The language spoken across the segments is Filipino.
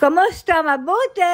Kamusta? Mabuti!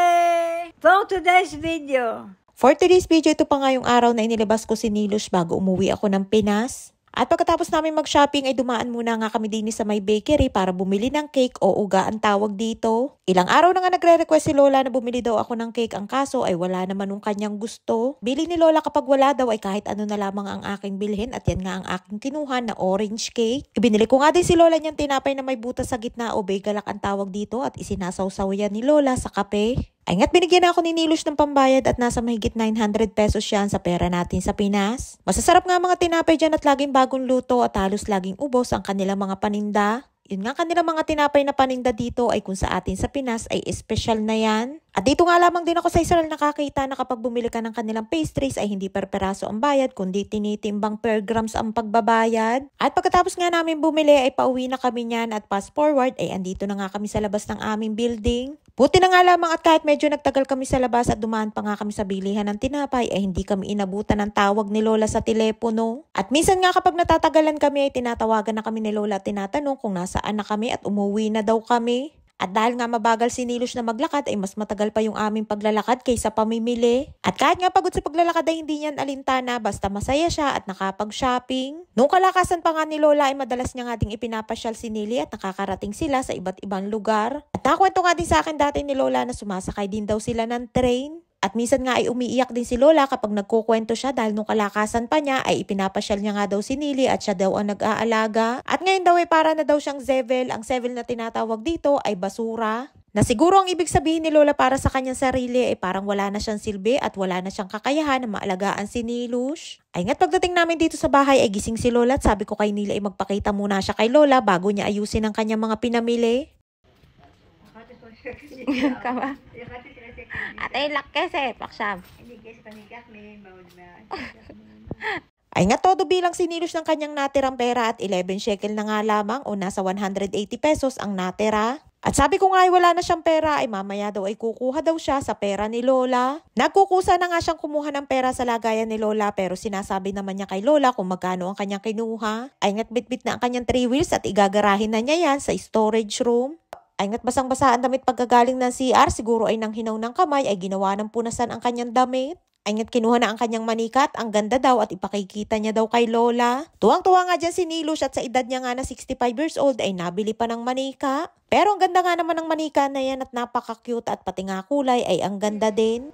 For today's video. For today's video, ito pa nga yung araw na inilabas ko si Nilush bago umuwi ako ng Pinas. At pagkatapos namin mag-shopping ay dumaan muna nga kami din sa may bakery para bumili ng cake o uga ang tawag dito. Ilang araw na nga nagre-request si Lola na bumili daw ako ng cake, ang kaso ay wala naman nung kanyang gusto. Bili ni Lola kapag wala daw ay kahit ano na lamang ang aking bilhin at yan nga ang aking kinuha na orange cake. Ibinili ko nga din si Lola niyang tinapay na may butas sa gitna o bagelak ang tawag dito at isinasawsaw yan ni Lola sa kape. Ay nga't binigyan ako ni Nilush ng pambayad at nasa mahigit 900 pesos yan sa pera natin sa Pinas. Masasarap nga mga tinapay dyan at laging bagong luto at halos laging ubos ang kanilang mga paninda. Yun nga kanilang mga tinapay na paninda dito ay kung sa atin sa Pinas ay espesyal na yan. At dito nga lamang din ako sa Israel nakakita na kapag bumili ka ng kanilang pastries ay hindi per peraso ang bayad kundi tinitimbang per grams ang pagbabayad. At pagkatapos nga namin bumili ay pauwi na kami niyan at fast forward ay andito na nga kami sa labas ng aming building. Buti na nga lamang at kahit medyo nagtagal kami sa labas at dumaan pa nga kami sa bilihan ng tinapay ay hindi kami inabutan ng tawag ni Lola sa telepono. At minsan nga kapag natatagalan kami ay tinatawagan na kami ni Lola at tinatanong kung nasaan na kami at umuwi na daw kami. At dahil nga mabagal si Nilush na maglakad ay mas matagal pa yung aming paglalakad kaysa pamimili. At kahit nga pagod sa paglalakad ay hindi niyan alintana basta masaya siya at nakapag-shopping. Nung kalakasan pa nga ni Lola ay madalas niya nga ding ipinapasyal si Nili at nakakarating sila sa iba't ibang lugar. At nakwento nga din sa akin dati ni Lola na sumasakay din daw sila ng train. At minsan nga ay umiiyak din si Lola kapag nagkukwento siya dahil nung kalakasan pa niya ay ipinapasyal niya nga daw si Nili at siya daw ang nag-aalaga. At ngayon daw ay para na daw siyang zevel. Ang zevel na tinatawag dito ay basura. Na siguro ang ibig sabihin ni Lola para sa kanyang sarili ay parang wala na siyang silbi at wala na siyang kakayahan na maalagaan si Nilush. Ay nga't pagdating namin dito sa bahay ay gising si Lola at sabi ko kay Nili ay magpakita muna siya kay Lola bago niya ayusin ang kanyang mga pinamili. Kama? Atay lak kasi, paksab. Ay nga todo bilang si Nilush ng kanyang natirang pera at 11 shekel na nga lamang o nasa 180 pesos ang natira. At sabi ko nga ay wala na siyang pera ay mamaya daw ay kukuha daw siya sa pera ni Lola. Nagkukusa na nga siyang kumuha ng pera sa lagayan ni Lola pero sinasabi naman niya kay Lola kung magkano ang kanyang kinuha. Ay nga't bitbit na ang kanyang 3 wheels at igagarahin na niya yan sa storage room. Ay nga't basang-basa ang damit pagkagaling ng CR, siguro ay nang hinaw ng kamay ay ginawa ng punasan ang kanyang damit. Ay nga't kinuha na ang kanyang manika at ang ganda daw at ipakikita niya daw kay Lola. Tuwang-tuwa nga dyan si Nilush at sa edad niya nga na 65 years old ay nabili pa ng manika. Pero ang ganda nga naman ng manika na yan at napaka-cute at pati nga kulay ay ang ganda din.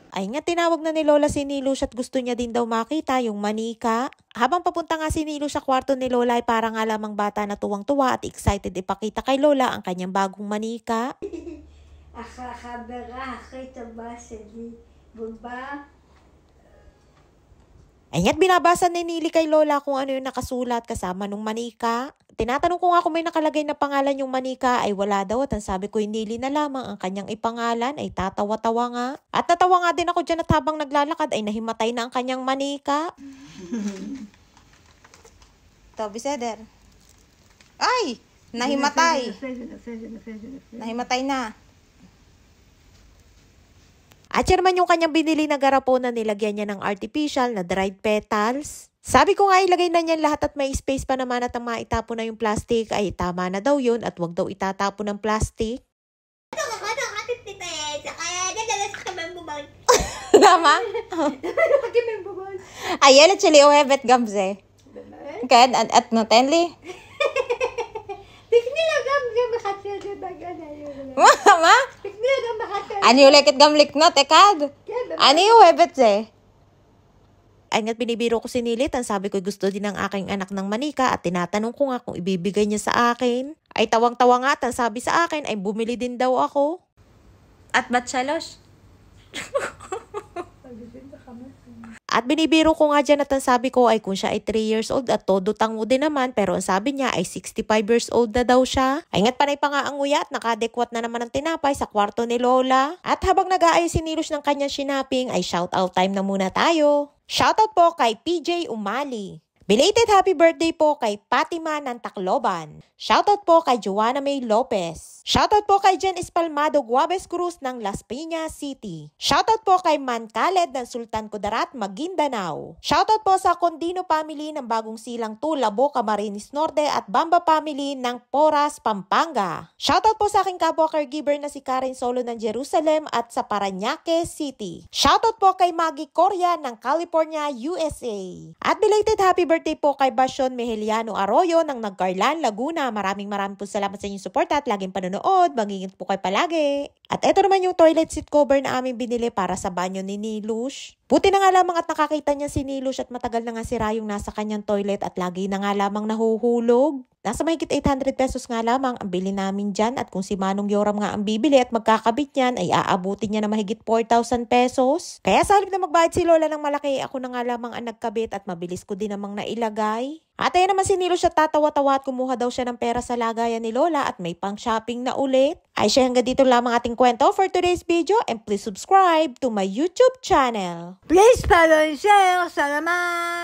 Ay nga tinawag na ni Lola si Nilush at gusto niya din daw makita yung manika. Habang papunta nga si Nilush sa kwarto ni Lola ay parang nga lamang bata na tuwang-tuwa at excited ipakita kay Lola ang kanyang bagong manika. Ay nga't binabasa ni Nili kay Lola kung ano yung nakasulat kasama nung manika. Tinatanong ko nga kung may nakalagay na pangalan yung manika ay wala daw at ang sabi ko yung Nili na lamang ang kanyang ipangalan ay tatawa-tawa nga. At natawa nga din ako dyan at habang naglalakad ay nahimatay na ang kanyang manika. Toby Seder. Ay! Nahimatay! Nahimatay na. At yan naman yung kanyang binili na garapon na nilagyan niya ng artificial na dried petals. Sabi ko nga ilagay na niyan lahat at may space pa naman at ang maitapon na yung plastic ay tama na daw yun at wag daw itatapon ng plastic. Lamang? Ayan at chili o hevet gamze. Kad at no tenli. Mama? Ano yung lekit gamlik no, tekad? Ano yung hevet ze? Ay nga't binibiro ko si Nilit, ang sabi ko gusto din ng aking anak ng manika at tinatanong ko nga kung ibibigay niya sa akin. Ay tawang-tawa nga at ang sabi sa akin ay bumili din daw ako. At ba't salos? At binibiro ko nga dyan at ang sabi ko ay kung siya ay 3 years old at todo tango din naman pero ang sabi niya ay 65 years old na daw siya. Ay nga't panay pa nga ang nguya at nakadekwat na naman ang tinapay sa kwarto ni Lola. At habang nag-aayos si Nilush ng kanyang shopping ay shoutout time na muna tayo. Shoutout po kay PJ Umali. Belated happy birthday po kay Fatima ng Tacloban. Shoutout po kay Joanna May Lopez. Shoutout po kay Jen Espalmado Guabes Cruz ng Las Piñas City. Shoutout po kay Man Khaled ng Sultan Kudarat, Maguindanao. Shoutout po sa Condino family ng Bagong Silang 2, Labo, Camarines Norte at Bamba family ng Poras, Pampanga. Shoutout po sa aking kapwa caregiver na si Karen Solo ng Jerusalem at sa Parañaque City. Shoutout po kay Maggie Coria ng California, USA. At belated happy birthday po kay Basyon Mejeliano Arroyo ng Nagcarlan, Laguna. Maraming po salamat sa inyong support at laging panonood. Mag-ingat po kayo palagi. At eto naman yung toilet seat cover na aming binili para sa banyo ni Nilush. Buti na nga lamang at nakakita niya si Nilush at matagal na nga sira yung nasa kanyang toilet at lagi na nga lamang nahuhulog. Nasa mahigit 800 pesos nga lamang ang bili namin dyan at kung si Manong Yoram nga ang bibili at magkakabit niyan ay aabutin niya na mahigit 4,000 pesos. Kaya sa halip na magbayad si Lola ng malaki, ako na nga lamang ang nagkabit at mabilis ko din namang nailagay. At ayun naman si Nilush at tatawa-tawa at kumuha daw siya ng pera sa lagayan ni Lola at may pang shopping na ulit. Ay siya, hanggang dito lamang ating kwento for today's video and please subscribe to my YouTube channel. Please follow and share. Salamat!